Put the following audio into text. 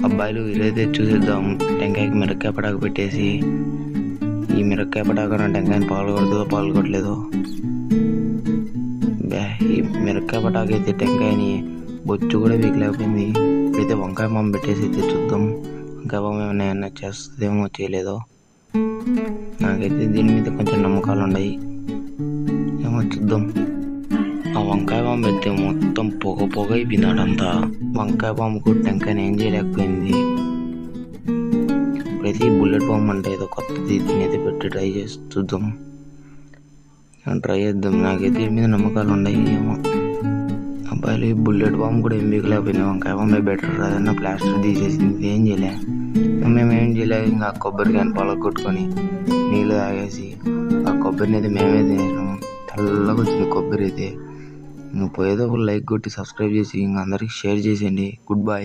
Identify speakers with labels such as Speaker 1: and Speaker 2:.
Speaker 1: అబ్బాయిలు ఈరోజైతే చూసేద్దాం. టెంకాయకి మిరపకాయ పటాకు పెట్టేసి ఈ మిరపకాయ పటాకు టెంకాయని పాల్గొట్టలేదో. ఈ మిరపకాయ పటాకు అయితే టెంకాయని బొచ్చు కూడా వీకలేకపోయింది. ఇప్పుడైతే వంకాయ బాంబు పెట్టేసి అయితే చూద్దాం. వంకాయ బాంబు ఏమైనా చేస్తుందేమో చేయలేదో. నాకైతే దీని మీద కొంచెం నమ్మకాలు ఉన్నాయి, ఏమో చూద్దాం. ఆ వంకాయ బాంబు అయితే మొత్తం పొగ అయిపోయింది ఆడంతా. వంకాయ బాంబుకు టెంకాయని ఏం చేయలేకపోయింది. ఇప్పుడైతే ఈ బుల్లెట్ బాంబు అంటే ఏదో కొత్తది, దీనైతే పెట్టి ట్రై చేసి చూద్దాం. ట్రై చేద్దాం. నాకైతే దీని మీద నమ్మకాలు ఉన్నాయి, ఏమో. అబ్బాయిలు ఈ బుల్లెట్ బాంబు కూడా ఏం బీకలేకపోయింది. వంకాయ బాంబే బెటర్. అదన్నా ప్లాస్టర్ తీసేసింది, ఏం చేయలే. మేము ఏం చేయలేదు, ఇంకా కొబ్బరికాయని పలగొట్టుకొని నీళ్ళు తాగేసి ఆ కొబ్బరిని అయితే మేమే తినేసాము. తెల్లగా వచ్చింది కొబ్బరి అయితే. నువ్వు పోయేదో ఒక లైక్ కొట్టి సబ్స్క్రైబ్ చేసి ఇంకా అందరికి షేర్ చేసేయండి. Good bye.